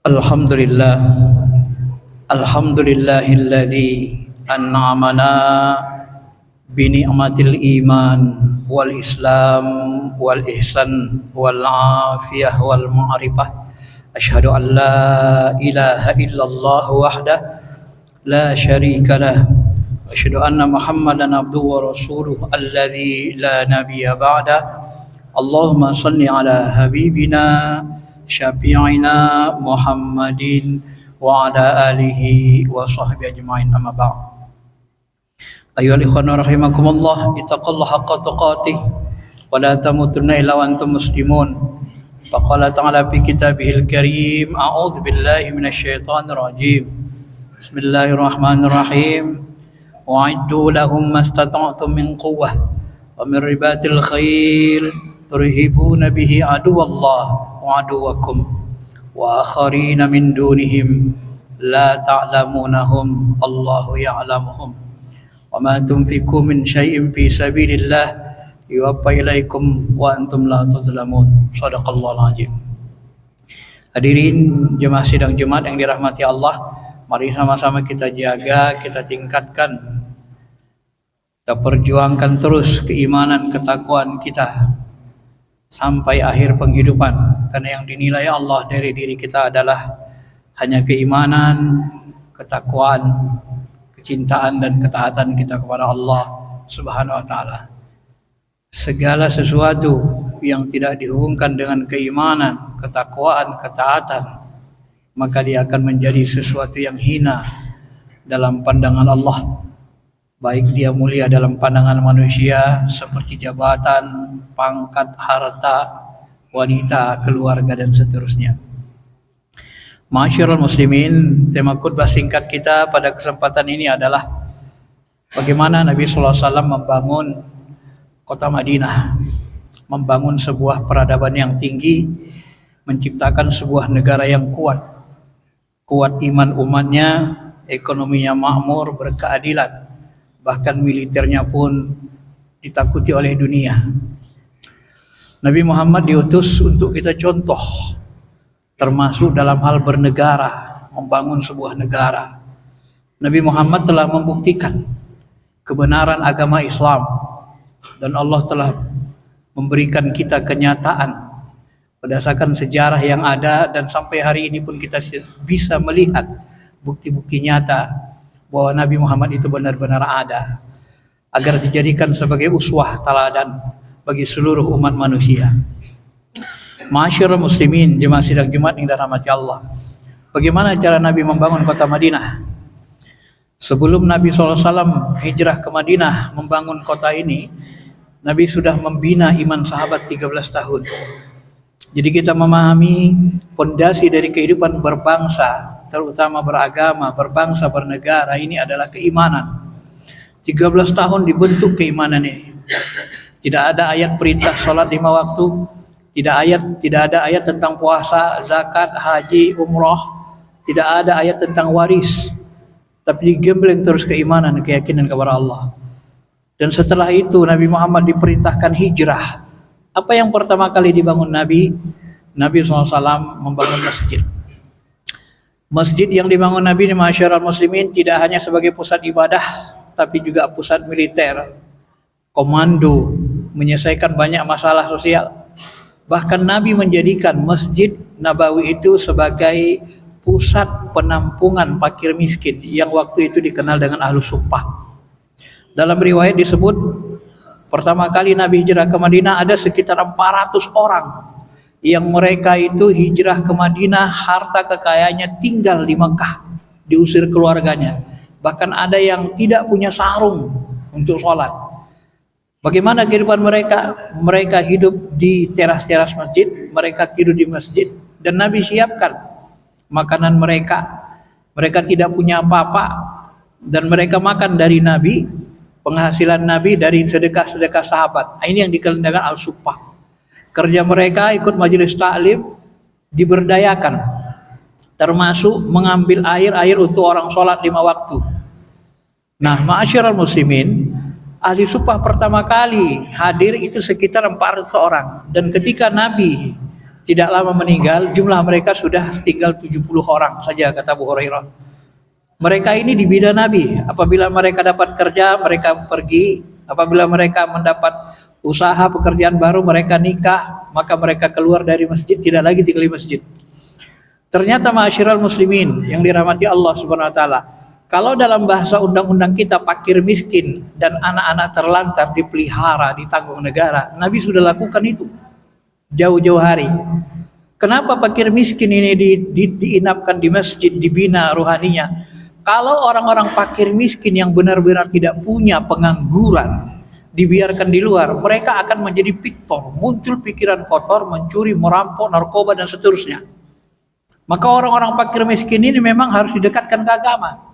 Alhamdulillah, alhamdulillahilladzi an'amana bi ni'matil iman wal islam wal ihsan wal afiyah wal ma'rifah. Asyhadu an la ilaha illallah wahdah la syarika lah. Asyhadu anna Muhammadan abduhu wa rasuluh alladzi la nabiyya ba'dah. Allahumma salli ala habibina syafi'ina Muhammadin wa ala alihi wa sahbihi ajma'in, amma ba'd. Ayyuhal ikhwan rahimakumullah, ittaqullaha haqqa tuqatih wa la tamutunna illa wa antum muslimun. Faqala ta'ala fi kitabihil karim, a'udzu billahi minasy syaithanir rajim. Bismillahirrahmanirrahim. Wa'iddu lahum mastata'tum min quwwah wa min ribatil khail turhibuna bihi aduwallah wa aduwakum wa akharina min dunihim la ta'lamunahum Allahu ya'lamuhum wa ma tunfiqu min syai'in fi sabilillah yuwaffa ilaikum wa antum la tuzlamun. Shadaqallahul azim. Hadirin jemaah sidang Jumat yang dirahmati Allah, mari sama-sama kita jaga, kita tingkatkan, kita perjuangkan terus keimanan, ketakwaan kita sampai akhir penghidupan, karena yang dinilai Allah dari diri kita adalah hanya keimanan, ketakwaan, kecintaan dan ketaatan kita kepada Allah Subhanahu wa taala. Segala sesuatu yang tidak dihubungkan dengan keimanan, ketakwaan, ketaatan, maka dia akan menjadi sesuatu yang hina dalam pandangan Allah. Baik dia mulia dalam pandangan manusia seperti jabatan, pangkat, harta, wanita, keluarga dan seterusnya. Ma'asyiral muslimin, tema khutbah singkat kita pada kesempatan ini adalah bagaimana Nabi sallallahu alaihi wasallam membangun kota Madinah, membangun sebuah peradaban yang tinggi, menciptakan sebuah negara yang kuat iman umatnya, ekonominya makmur, berkeadilan, bahkan militernya pun ditakuti oleh dunia. Nabi Muhammad diutus untuk kita contoh, termasuk dalam hal bernegara, membangun sebuah negara. Nabi Muhammad telah membuktikan kebenaran agama Islam, dan Allah telah memberikan kita kenyataan berdasarkan sejarah yang ada, dan sampai hari ini pun kita bisa melihat bukti-bukti nyata bahwa Nabi Muhammad itu benar-benar ada, agar dijadikan sebagai uswah teladan bagi seluruh umat manusia. Ma'asyiral muslimin, jemaah sidang Jumat yang dirahmati Allah, bagaimana cara Nabi membangun kota Madinah? Sebelum Nabi SAW hijrah ke Madinah membangun kota ini, Nabi sudah membina iman sahabat 13 tahun. Jadi kita memahami pondasi dari kehidupan berbangsa, terutama beragama, berbangsa, bernegara, ini adalah keimanan. 13 tahun dibentuk keimanan ini. Tidak ada ayat perintah sholat 5 waktu, tidak ada ayat tentang puasa, zakat, haji, umroh, tidak ada ayat tentang waris, tapi digembleng terus keimanan, keyakinan kepada Allah. Dan setelah itu Nabi Muhammad diperintahkan hijrah. Apa yang pertama kali dibangun Nabi? Nabi SAW membangun masjid. Masjid yang dibangun Nabi di masyarakat muslimin tidak hanya sebagai pusat ibadah, tapi juga pusat militer, komando, menyelesaikan banyak masalah sosial. Bahkan Nabi menjadikan Masjid Nabawi itu sebagai pusat penampungan fakir miskin yang waktu itu dikenal dengan Ahlus Suffah. Dalam riwayat disebut pertama kali Nabi hijrah ke Madinah ada sekitar 400 orang yang mereka itu hijrah ke Madinah, harta kekayaannya tinggal di Mekah, diusir keluarganya. Bahkan ada yang tidak punya sarung untuk sholat. Bagaimana kehidupan mereka? Mereka hidup di teras-teras masjid, mereka tidur di masjid, dan Nabi siapkan makanan mereka. Mereka tidak punya apa-apa, dan mereka makan dari Nabi, penghasilan Nabi dari sedekah-sedekah sahabat. Ini yang dikenal dengan al-suffah. Kerja mereka ikut majelis taklim, diberdayakan, termasuk mengambil air untuk orang sholat 5 waktu. Nah, ma'asyiral muslimin, ahli suffah pertama kali hadir itu sekitar 400 orang. Dan ketika Nabi tidak lama meninggal, jumlah mereka sudah tinggal 70 orang saja, kata Abu Hurairah. Mereka ini dibina Nabi. Apabila mereka dapat kerja, mereka pergi. Apabila mereka mendapat usaha pekerjaan baru, mereka nikah, maka mereka keluar dari masjid, tidak lagi tinggal di masjid. Ternyata ma'asyiral muslimin yang dirahmati Allah Subhanahu wa taala, kalau dalam bahasa undang-undang kita fakir miskin dan anak-anak terlantar dipelihara, ditanggung negara, Nabi sudah lakukan itu jauh-jauh hari. Kenapa fakir miskin ini diinapkan di masjid, dibina rohaninya? Kalau orang-orang fakir miskin yang benar-benar tidak punya, pengangguran, dibiarkan di luar, mereka akan menjadi piktor, muncul pikiran kotor, mencuri, merampok, narkoba dan seterusnya. Maka orang-orang fakir miskin ini memang harus didekatkan ke agama.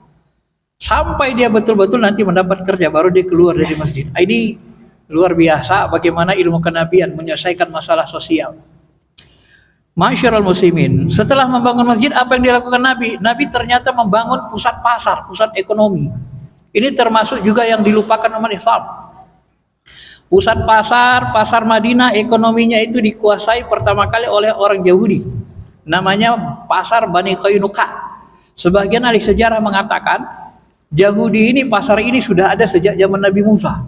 Sampai dia betul-betul nanti mendapat kerja, baru dia keluar dari masjid. Ini luar biasa bagaimana ilmu kenabian menyelesaikan masalah sosial. Masyarul muslimin, setelah membangun masjid, apa yang dilakukan Nabi? Nabi ternyata membangun pusat pasar, pusat ekonomi. Ini termasuk juga yang dilupakan umat Islam. Pusat pasar, pasar Madinah, ekonominya itu dikuasai pertama kali oleh orang Yahudi. Namanya pasar Bani Qainuqa. Sebagian ahli sejarah mengatakan, Yahudi ini, pasar ini sudah ada sejak zaman Nabi Musa.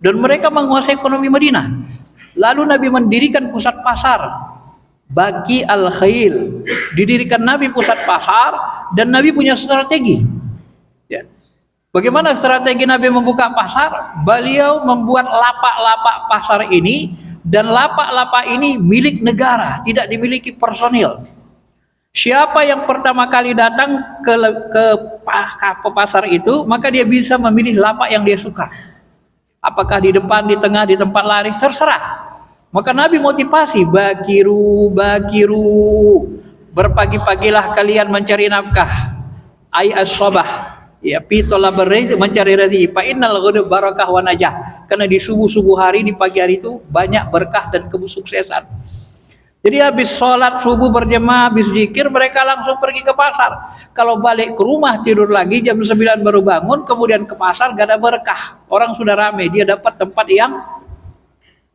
Dan mereka menguasai ekonomi Madinah. Lalu Nabi mendirikan pusat pasar Baqi al-Khail. Didirikan Nabi pusat pasar dan Nabi punya strategi. Ya. Bagaimana strategi Nabi membuka pasar? Beliau membuat lapak-lapak pasar ini, dan lapak-lapak ini milik negara, tidak dimiliki personil. Siapa yang pertama kali datang ke pasar itu, maka dia bisa memilih lapak yang dia suka. Apakah di depan, di tengah, di tempat laris, terserah. Maka Nabi motivasi, bakiru, berpagi-pagilah kalian mencari nafkah. Ay as-sabah, ya, pitola berrezeki, mencari rezeki. Fa innal ghadab barakah wa najah. Karena di subuh hari, di pagi hari itu banyak berkah dan kesuksesan. Jadi habis sholat subuh berjemaah, habis zikir, mereka langsung pergi ke pasar. Kalau balik ke rumah tidur lagi jam 9 baru bangun, kemudian ke pasar gak ada berkah. Orang sudah ramai, dia dapat tempat yang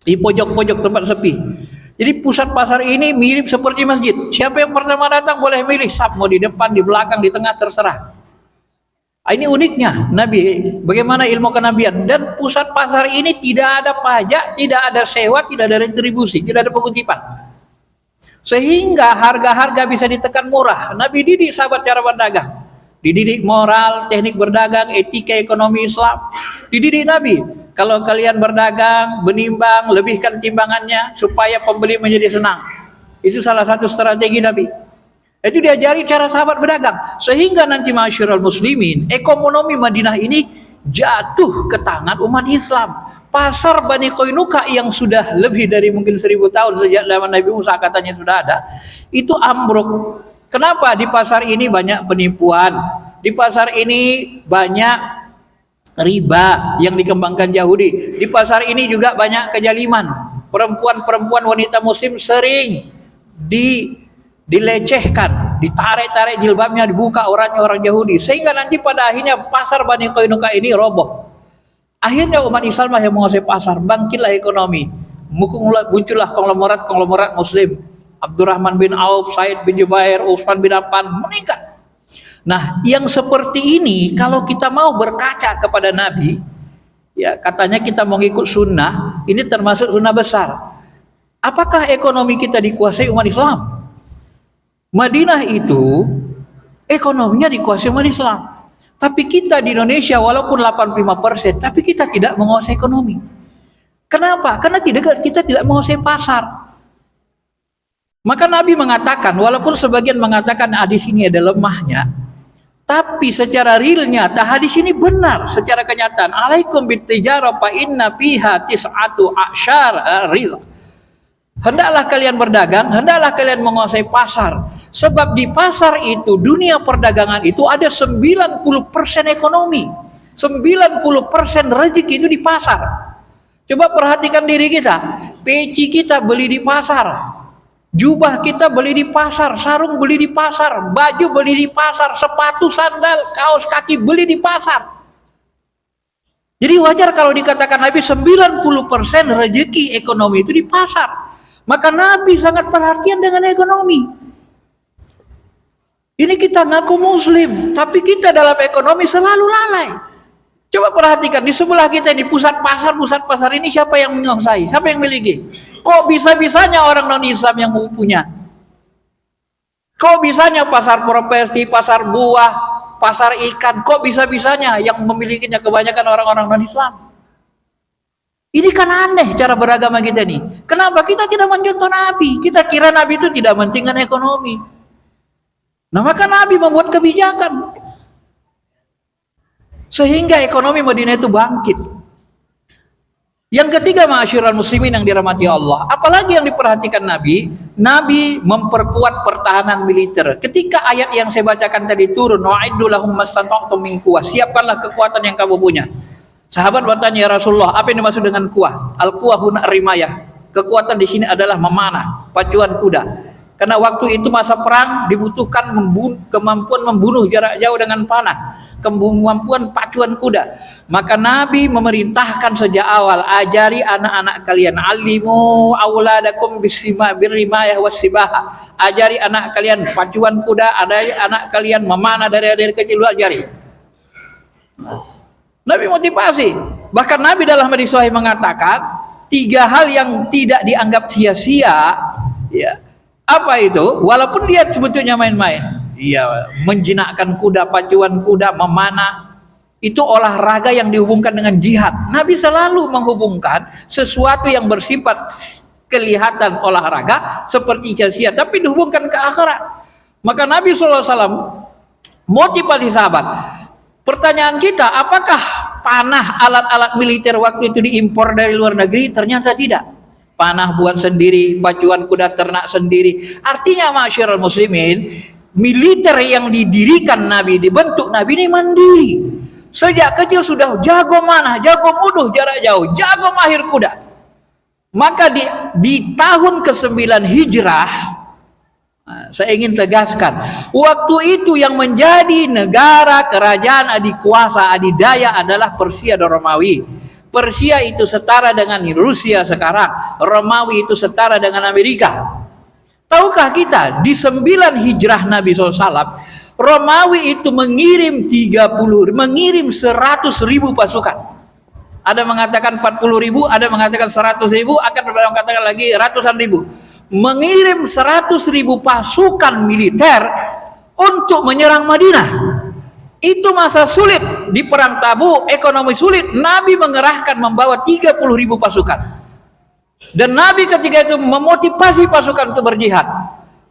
di pojok-pojok, tempat sepi. Jadi pusat pasar ini mirip seperti masjid. Siapa yang pertama datang boleh milih, sab, mau di depan, di belakang, di tengah, terserah. Ini uniknya Nabi, bagaimana ilmu kenabian. Dan pusat pasar ini tidak ada pajak, tidak ada sewa, tidak ada retribusi, tidak ada pengutipan. Sehingga harga-harga bisa ditekan murah. Nabi didik sahabat cara berdagang, dididik moral, teknik berdagang, etika ekonomi Islam. Dididik Nabi, kalau kalian berdagang, benimbang, lebihkan timbangannya supaya pembeli menjadi senang. Itu salah satu strategi Nabi. Itu diajari cara sahabat berdagang. Sehingga nanti masyarul muslimin, ekonomi Madinah ini jatuh ke tangan umat Islam. Pasar Bani Qainuqa yang sudah lebih dari mungkin 1000 tahun sejak zaman Nabi Musa katanya sudah ada, itu ambruk. Kenapa? Di pasar ini banyak penipuan. Di pasar ini banyak riba yang dikembangkan Yahudi. Di pasar ini juga banyak kejaliman. Perempuan-perempuan wanita muslim sering dilecehkan, ditarik-tarik jilbabnya, dibuka auratnya orang Yahudi. Sehingga nanti pada akhirnya pasar Bani Qainuqa ini roboh. Akhirnya umat Islam yang menguasai pasar, bangkitlah ekonomi. Muncullah konglomerat muslim. Abdurrahman bin Auf, Said bin Jubair, Utsman bin Affan meningkat. Nah, yang seperti ini kalau kita mau berkaca kepada Nabi, ya katanya kita mau ngikut sunnah, ini termasuk sunnah besar. Apakah ekonomi kita dikuasai umat Islam? Madinah itu ekonominya dikuasai umat Islam. Tapi kita di Indonesia walaupun 85%, tapi kita tidak menguasai ekonomi. Kenapa? Karena kita tidak menguasai pasar. Maka Nabi mengatakan, walaupun sebagian mengatakan hadis ini ada lemahnya, tapi secara realnya hadis ini benar secara kenyataan. Alaikum bitijarah fa inna fiha tis'atu asyar rizq. Hendaklah kalian berdagang, hendaklah kalian menguasai pasar. Sebab di pasar itu, dunia perdagangan itu ada 90% ekonomi. 90% rezeki itu di pasar. Coba perhatikan diri kita. Peci kita beli di pasar. Jubah kita beli di pasar, sarung beli di pasar, baju beli di pasar, sepatu, sandal, kaos kaki beli di pasar. Jadi wajar kalau dikatakan Nabi 90% rezeki ekonomi itu di pasar. Maka Nabi sangat perhatian dengan ekonomi. Ini kita ngaku muslim, tapi kita dalam ekonomi selalu lalai. Coba perhatikan di sebelah kita ini pusat pasar ini siapa yang menguasai? Siapa yang miliki? Kok bisa-bisanya orang non-Islam yang punya? Kok bisanya pasar properti, pasar buah, pasar ikan, kok bisa-bisanya yang memilikinya kebanyakan orang-orang non-Islam? Ini kan aneh cara beragama kita nih. Kenapa kita tidak mencontoh Nabi? Kita kira Nabi itu tidak mementingkan ekonomi. Nah, maka Nabi membuat kebijakan sehingga ekonomi Madinah itu bangkit. Yang ketiga, ma'asyiral muslimin yang dirahmati Allah, apalagi yang diperhatikan Nabi memperkuat pertahanan militer. Ketika ayat yang saya bacakan tadi turun, wa'iddu lahum mastata'tum min quwwah, siapkanlah kekuatan yang kamu punya. Sahabat bertanya, ya Rasulullah, apa yang dimaksud dengan kuah? Al-quwah huna rimayah. Kekuatan di sini adalah memanah, pacuan kuda. Karena waktu itu masa perang dibutuhkan kemampuan membunuh jarak jauh dengan panah, kemampuan pacuan kuda. Maka Nabi memerintahkan sejak awal, ajari anak-anak kalian, alimu auladakum birrimayah wassibaha. Ajari anak kalian pacuan kuda, ajari anak kalian memanah dari kecil, ajari. Nabi motivasi. Bahkan Nabi dalam hadis sahih mengatakan 3 hal yang tidak dianggap sia-sia, ya. Apa itu? Walaupun dia sebetulnya main-main, iya, menjinakkan kuda, pacuan kuda, memanah, itu olahraga yang dihubungkan dengan jihad. Nabi selalu menghubungkan sesuatu yang bersifat kelihatan olahraga seperti sia-sia, tapi dihubungkan ke akhirat. Maka Nabi SAW motivasi sahabat. Pertanyaan kita, apakah panah, alat-alat militer waktu itu diimpor dari luar negeri? Ternyata tidak. Panah buat sendiri, pacuan kuda ternak sendiri. Artinya ma'asyiral muslimin, militer yang didirikan Nabi, dibentuk Nabi ini mandiri. Sejak kecil sudah jago manah, jago bunuh jarak jauh, jago mahir kuda. Maka di tahun ke-9 Hijrah, saya ingin tegaskan, waktu itu yang menjadi negara kerajaan adikuasa adidaya adalah Persia dan Romawi. Persia itu setara dengan Rusia sekarang, Romawi itu setara dengan Amerika. Tahukah kita di 9 Hijrah Nabi SAW, Romawi itu mengirim 100.000 pasukan. Ada mengatakan 40.000, ada mengatakan 100.000, akan mengatakan lagi ratusan ribu. Mengirim 100.000 pasukan militer untuk menyerang Madinah. Itu masa sulit di perang Tabuk, ekonomi sulit. Nabi mengerahkan membawa 30.000 pasukan. Dan Nabi ketika itu memotivasi pasukan untuk berjihad.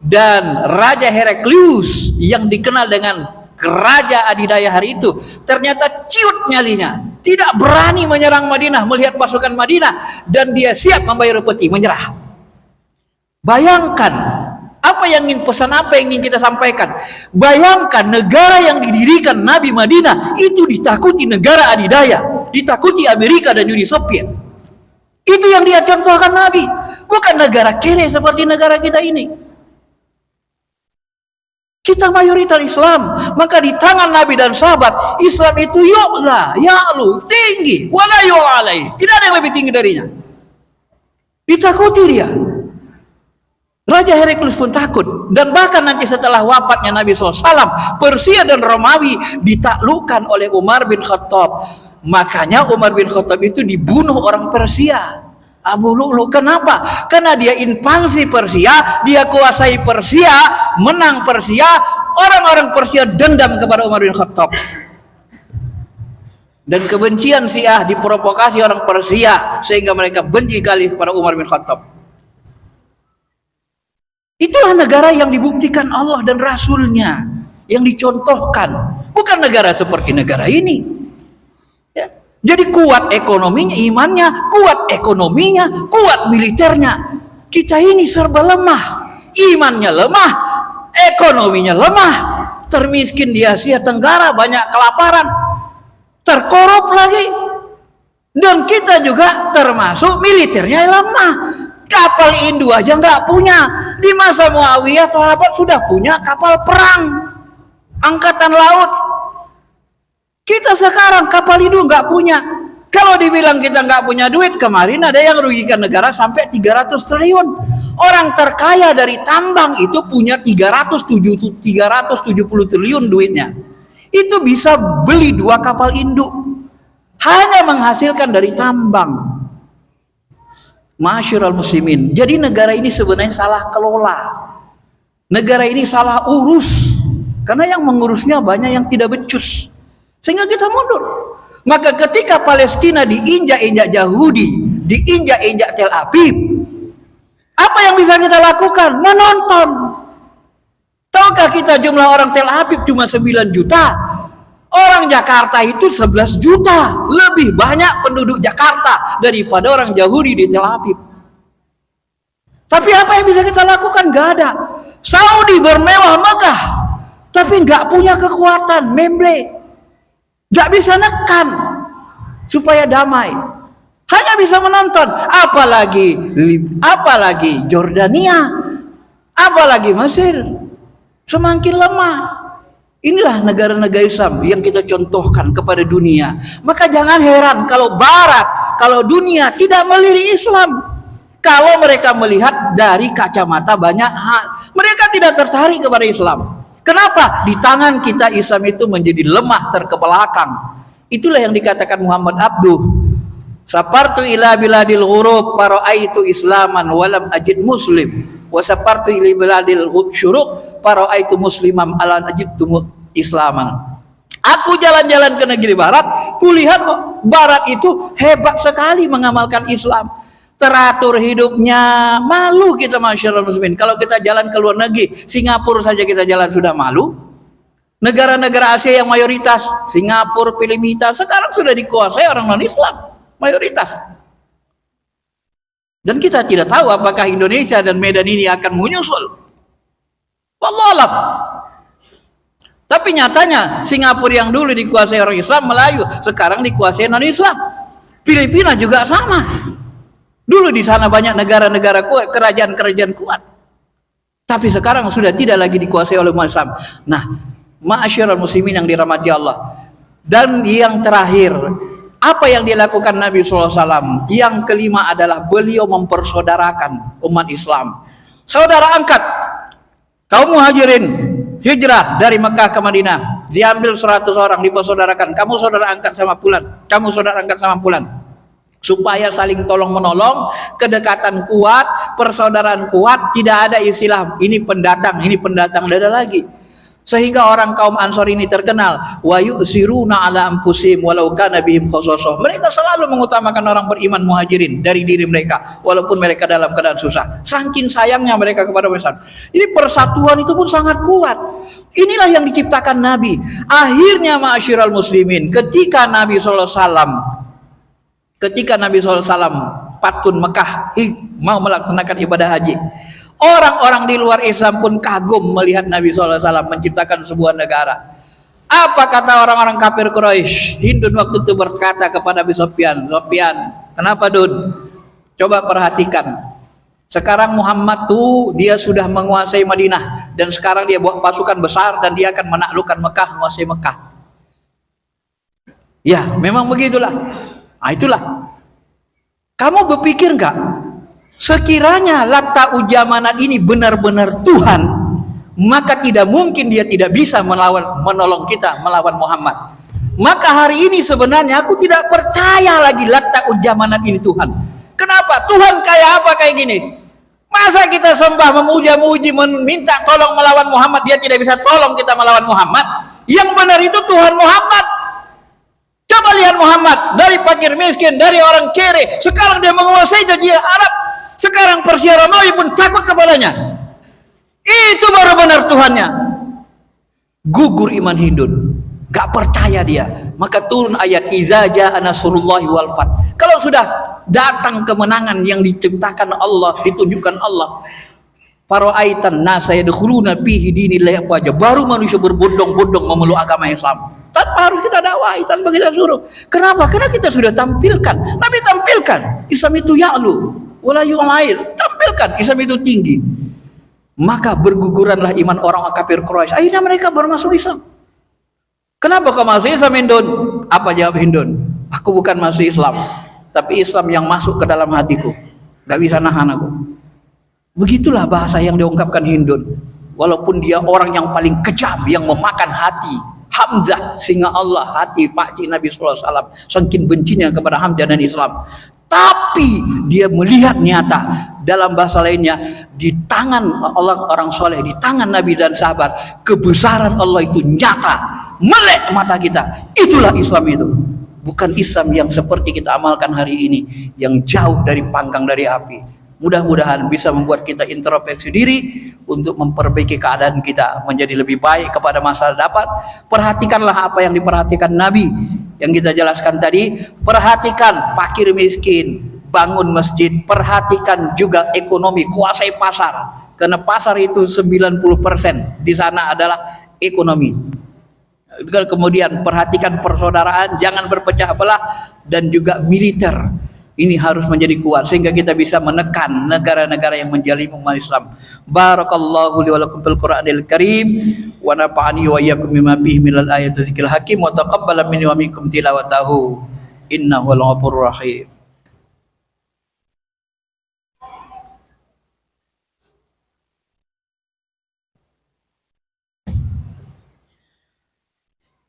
Dan Raja Heraklius yang dikenal dengan Raja Adidaya hari itu, ternyata ciut nyalinya, tidak berani menyerang Madinah melihat pasukan Madinah, dan dia siap membayar upeti, menyerah. Bayangkan apa yang ingin pesan, apa yang ingin kita sampaikan. Bayangkan negara yang didirikan Nabi Madinah itu ditakuti negara adidaya, ditakuti Amerika dan Uni Soviet. Itu yang dia contohkan Nabi, bukan negara kere seperti negara kita ini. Kita mayoritas Islam, maka di tangan Nabi dan sahabat, Islam itu yu'la, ya'lu, tinggi, wala yu'alai. Tidak ada yang lebih tinggi darinya. Ditakuti dia. Raja Heraklius pun takut. Dan bahkan nanti setelah wafatnya Nabi SAW, Persia dan Romawi ditaklukkan oleh Umar bin Khattab. Makanya Umar bin Khattab itu dibunuh orang Persia, Abu Lu'lu'. Kenapa? Karena dia invasi Persia, dia kuasai Persia, menang Persia. Orang-orang Persia dendam kepada Umar bin Khattab. Dan kebencian Syiah diprovokasi orang Persia sehingga mereka benci kali kepada Umar bin Khattab. Itulah negara yang dibuktikan Allah dan Rasulnya, yang dicontohkan. Bukan negara seperti negara ini. Ya. Jadi kuat ekonominya, imannya, kuat ekonominya, kuat militernya. Kita ini serba lemah. Imannya lemah, ekonominya lemah. Termiskin di Asia Tenggara, banyak kelaparan. Terkorup lagi. Dan kita juga termasuk militernya lemah. Kapal Hindu aja nggak punya. Di masa Muawiyah sahabat sudah punya kapal perang, angkatan laut. Kita sekarang kapal Hindu nggak punya. Kalau dibilang kita nggak punya duit, kemarin ada yang rugikan negara sampai 300 triliun. Orang terkaya dari tambang itu punya 370 triliun duitnya. Itu bisa beli 2 kapal induk. Hanya menghasilkan dari tambang. Ma'asyiral muslimin. Jadi negara ini sebenarnya salah kelola. Negara ini salah urus. Karena yang mengurusnya banyak yang tidak becus. Sehingga kita mundur. Maka ketika Palestina diinjak-injak Yahudi, diinjak-injak Tel Aviv, apa yang bisa kita lakukan? Menonton. Tahukah kita jumlah orang Tel Aviv cuma 9 juta? Orang Jakarta itu 11 juta. Lebih banyak penduduk Jakarta daripada orang Yahudi di Tel Aviv. Tapi apa yang bisa kita lakukan? Gak ada. Saudi bermewah megah, tapi gak punya kekuatan, memble. Gak bisa nekan supaya damai. Hanya bisa menonton. Apalagi Jordania, apalagi Mesir, semakin lemah. Inilah negara-negara Islam yang kita contohkan kepada dunia. Maka jangan heran kalau Barat, kalau dunia tidak melirik Islam. Kalau mereka melihat dari kacamata banyak hal, mereka tidak tertarik kepada Islam. Kenapa? Di tangan kita Islam itu menjadi lemah terkebelakang. Itulah yang dikatakan Muhammad Abduh. Sapartu ila biladil ghurub para'aitu islaman walam ajid muslim. Wa sapartu ila biladil syuruq para'aitu musliman ala ajidtu islaman. Aku jalan-jalan ke negeri barat, kulihat barat itu hebat sekali mengamalkan Islam. Teratur hidupnya, malu kita masyarakat muslimin. Kalau kita jalan ke luar negeri, Singapura saja kita jalan sudah malu. Negara-negara Asia yang mayoritas, Singapura, Filipina, sekarang sudah dikuasai orang non-Islam, mayoritas. Dan kita tidak tahu apakah Indonesia dan Medan ini akan menyusul. Wallahualam. Tapi nyatanya Singapura yang dulu dikuasai orang Islam, Melayu, sekarang dikuasai non-Islam. Filipina juga sama. Dulu di sana banyak negara-negara kuat, kerajaan-kerajaan kuat. Tapi sekarang sudah tidak lagi dikuasai oleh umat Islam. Nah, ma'asyiral muslimin yang dirahmati Allah. Dan yang terakhir, apa yang dilakukan Nabi SAW? Yang kelima adalah beliau mempersaudarakan umat Islam. Saudara angkat, kaum muhajirin, hijrah dari Mekah ke Madinah. Diambil 100 orang, dipersaudarakan. Kamu saudara angkat sama fulan, kamu saudara angkat sama fulan. Supaya saling tolong menolong, kedekatan kuat, persaudaraan kuat, tidak ada istilah ini pendatang, tidak ada lagi. Sehingga orang kaum Ansor ini terkenal, wa yu'siruna ala anfusihim walau kana bihim khasassah. Mereka selalu mengutamakan orang beriman muhajirin dari diri mereka walaupun mereka dalam keadaan susah. Saking sayangnya mereka kepada Islam. Ini persatuan itu pun sangat kuat. Inilah yang diciptakan Nabi. Akhirnya ma'asyiral muslimin, ketika Nabi SAW patun Mekah mau melaksanakan ibadah haji, orang-orang di luar Islam pun kagum melihat Nabi SAW menciptakan sebuah negara. Apa kata orang-orang kafir Quraisy? Hindun waktu itu berkata kepada Abi Sufyan, kenapa Dun? Coba perhatikan. Sekarang Muhammad tuh dia sudah menguasai Madinah dan sekarang dia bawa pasukan besar dan dia akan menaklukkan Mekah, menguasai Mekah. Ya, memang begitulah. Nah, itulah. Kamu berpikir enggak? Sekiranya Latta Ujamanat ini benar-benar Tuhan, maka tidak mungkin dia tidak bisa menolong kita melawan Muhammad. Maka hari ini sebenarnya aku tidak percaya lagi Latta Ujamanat ini Tuhan. Kenapa? Tuhan kayak apa kayak gini? Masa kita sembah, memuja-muji, meminta tolong melawan Muhammad, dia tidak bisa tolong kita melawan Muhammad? Yang benar itu Tuhan Muhammad. Coba lihat Muhammad, dari fakir miskin, dari orang kere, sekarang dia menguasai jazirah Arab. Sekarang Persia Romawi pun takut kepadanya. Itu baru benar Tuhannya. Gugur iman Hindun, gak percaya dia. Maka turun ayat Iza ja'a nasrullahi wal fath. Kalau sudah datang kemenangan yang diciptakan Allah, ditunjukkan Allah, Fara'aitan nasa yadkhuluna fihi dinillahi afwaja. Baru manusia berbondong-bondong memeluk agama Islam. Tanpa harus kita dakwai, tanpa kita suruh. Kenapa? Karena kita sudah tampilkan. Nabi tampilkan Islam itu ya'lu wala yu'lail. Tampilkan Islam itu tinggi. Maka berguguranlah iman orang kafir Quraisy. Akhirnya mereka baru masuk Islam. Kenapa kau masuk Islam, Hindun? Apa jawab Hindun? Aku bukan masuk Islam, tapi Islam yang masuk ke dalam hatiku. Gak bisa nahan aku. Begitulah bahasa yang diungkapkan Hindun. Walaupun dia orang yang paling kejam, yang memakan hati Hamzah, singa Allah, hati pakcik Nabi sallallahu alaihi wasallam, saking bencinya kepada Hamzah dan Islam. Tapi dia melihat nyata, dalam bahasa lainnya, di tangan Allah orang soleh, di tangan Nabi dan sahabat, kebesaran Allah itu nyata, melek mata kita. Itulah Islam itu. Bukan Islam yang seperti kita amalkan hari ini, yang jauh dari panggang dari api. Mudah-mudahan bisa membuat kita introspeksi diri untuk memperbaiki keadaan kita menjadi lebih baik kepada masa depan. Perhatikanlah apa yang diperhatikan Nabi yang kita jelaskan tadi. Perhatikan fakir miskin, bangun masjid. Perhatikan juga ekonomi, kuasai pasar. Karena pasar itu 90% di sana adalah ekonomi. Kemudian perhatikan persaudaraan, jangan berpecah belah, dan juga militer. Ini harus menjadi kuat sehingga kita bisa menekan negara-negara yang menjalimi umat Islam. Barakallahu li wa lakum fil Qur'anil Karim wa nafa'ani wa iyyakum bima fihi minal ayati dzikril hakim wa taqabbala minni wa minkum tilawatahu innahu al-ghafurur rahim.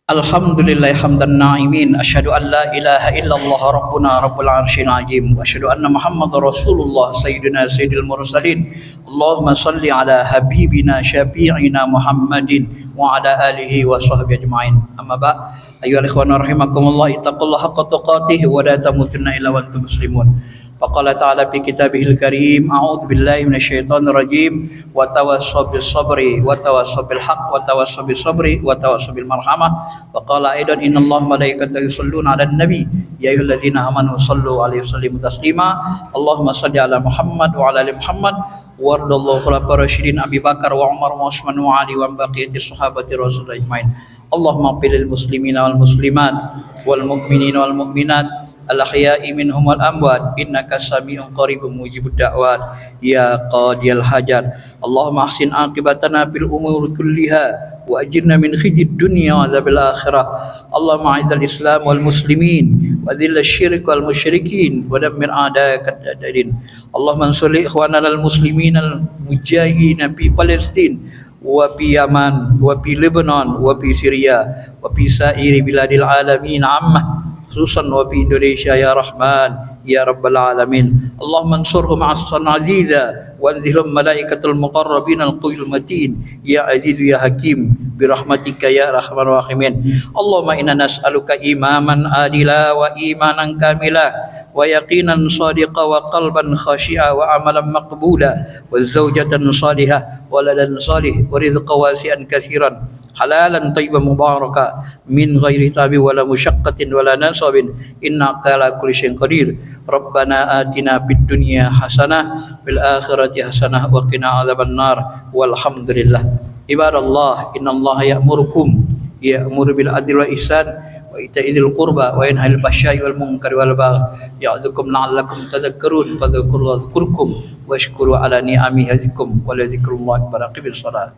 Alhamdulillah hamdan na'imin, asyhadu an la ilaha illallah rabbuna rabbul arsyil azim, wa asyhadu anna muhammadar rasulullah sayyidina sayyidil mursalin. Allahumma salli ala habibina syafi'ina Muhammadin wa ala alihi wa sahbihi ajma'in. Amma ba' ayyuhal ikhwan rahimakumullah, ittaqullaha haqqa tuqatih wa la tamutunna illa wa antum muslimun. Faqala ta'ala fi kitabihil karim, a'udzu billahi minasyaitonir rajim, wa tawassaw bis sabri wa tawassaw bil haqq wa tawassaw bis sabri wa tawassaw bil marhamah. Wa qala aidan innallaha malaikatahu yusholluna 'alan nabi ya ayyuhalladzina amanu shallu 'alaihi wa sallimu taslima. Allahumma shalli 'ala Muhammad wa 'ala ali Muhammad warḍallahu khulafa'ir rasyidin Abi Bakar wa Umar wa Utsman wa Ali wa baqiyati sahabati Rasulullah ajmain. Allahumma qil muslimina wal muslimat wal mu'minina wal mu'minat al-ahya'i minhum wal amwat innaka sami'un qaribun mujibud da'wat ya qadiyal hajat. Allahumma ahsin aqibatana fil umuri kulliha wa ajirna min khizyid dunya wa adzabil akhirah. Allahumma a'izzal islam wal muslimin wa dhill asy-syirk wal musyrikin wa dammir a'da'aka ad-din. Allahumma ansur ikhwanana al muslimin al mujahidin fi Palestin wa fi Yaman wa fi Lebanon wa fi Syria wa fi sa'iri biladil alamin ammah khususan wa fi Indonesia ya Rahman ya Rabbal Alamin. Allahumma ansurhum asran aziza wa anzilhum malaikatul muqarrabin al-qawil matin ya aziz ya hakim birahmatika ya rahman rahimin. Allahumma inna nas'aluka imaman adila wa imanan kamila wa yaqinan sadiqa wa qalban khashi'a wa amalan maqbula wa zawjatan salihah wa waladan salih wa rizqan wasi'an katsiran halalan tayyiban mubaraka min ghairi tabi wala musyaqqatin wala nasabin innaka ala kulli syai'in qadir. Rabbana atina fid dunya hasanah fil akhirati hasanah wa qina adzabannar walhamdulillah. Ibadallah innallaha ya'muru bil adli wal ihsan wa ita'idzil qurba wa yanhal 'anil fahsya'i wal munkari wal baghi ya'dzukum la'allakum tadhakkarun fadhkurullaha yadhkurkum washkuru ala ni'amihi yazikum wa la dzikrullahi akbar. Aqimish shalah.